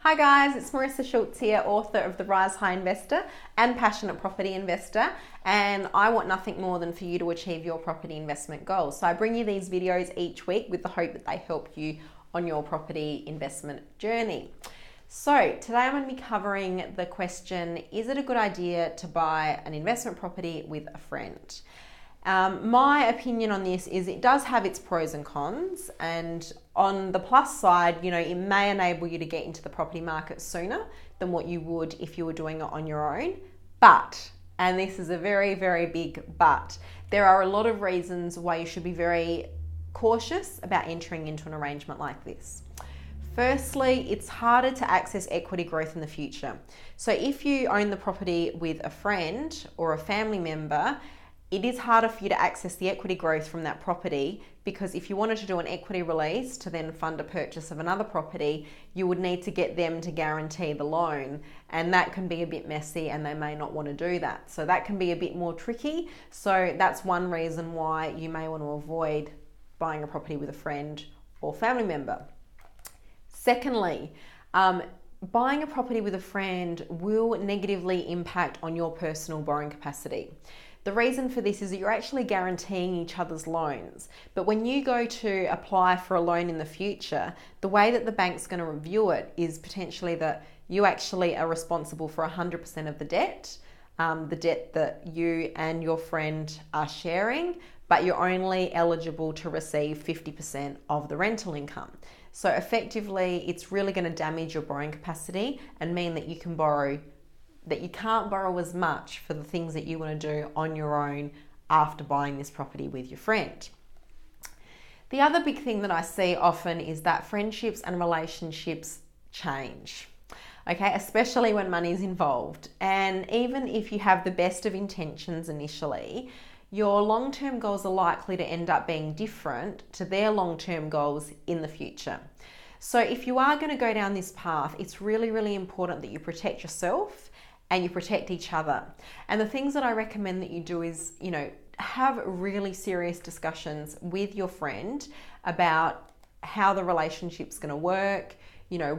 Hi guys, it's Marissa Schultz here, author of The Rise High Investor and Passionate Property Investor, and I want nothing more than for you to achieve your property investment goals. So I bring you these videos each week with the hope that they help you on your property investment journey. So today I'm going to be covering the question, is it a good idea to buy an investment property with a friend? My opinion on this is it does have its pros and cons, and on the plus side, it may enable you to get into the property market sooner than what you would if you were doing it on your own. But, and this is a very, very big but, there are a lot of reasons why you should be very cautious about entering into an arrangement like this. Firstly, it's harder to access equity growth in the future. So if you own the property with a friend or a family member, it is harder for you to access the equity growth from that property, because if you wanted to do an equity release to then fund a purchase of another property, you would need to get them to guarantee the loan, and that can be a bit messy and they may not want to do that. So that can be a bit more tricky. So that's one reason why you may want to avoid buying a property with a friend or family member. Secondly, buying a property with a friend will negatively impact on your personal borrowing capacity. The reason for this is that you're actually guaranteeing each other's loans. But when you go to apply for a loan in the future, the way that the bank's going to review it is potentially that you actually are responsible for 100% of the debt that you and your friend are sharing, but you're only eligible to receive 50% of the rental income. So effectively, it's really going to damage your borrowing capacity and mean that you can't borrow as much for the things that you want to do on your own after buying this property with your friend. The other big thing that I see often is that friendships and relationships change, okay, especially when money is involved. And even if you have the best of intentions initially, your long-term goals are likely to end up being different to their long-term goals in the future. So if you are going to go down this path, it's really, really important that you protect yourself and you protect each other. And the things that I recommend that you do is, have really serious discussions with your friend about how the relationship's going to work,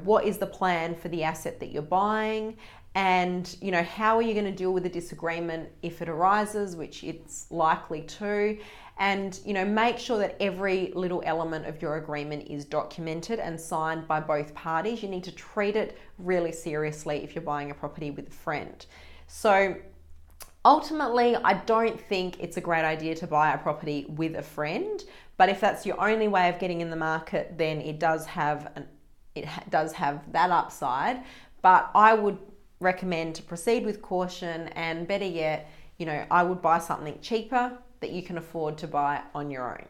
what is the plan for the asset that you're buying, and how are you going to deal with a disagreement if it arises, which it's likely to, and make sure that every little element of your agreement is documented and signed by both parties. You need to treat it really seriously if you're buying a property with a friend. So ultimately, I don't think it's a great idea to buy a property with a friend, but if that's your only way of getting in the market, then it does have that upside. But I would recommend to proceed with caution, and better yet, I would buy something cheaper that you can afford to buy on your own.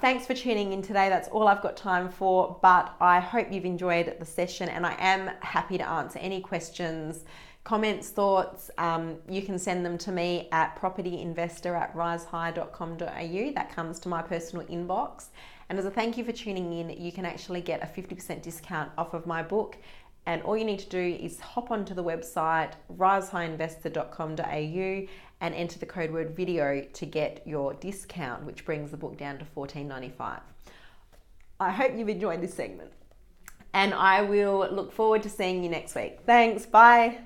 Thanks for tuning in today. That's all I've got time for, but I hope you've enjoyed the session, and I am happy to answer any questions, comments, thoughts. You can send them to me at propertyinvestor@risehigh.com.au. That comes to my personal inbox. And as a thank you for tuning in, you can actually get a 50% discount off of my book. And all you need to do is hop onto the website risehighinvestor.com.au and enter the code word video to get your discount, which brings the book down to $14.95. I hope you've enjoyed this segment, and I will look forward to seeing you next week. Thanks, bye.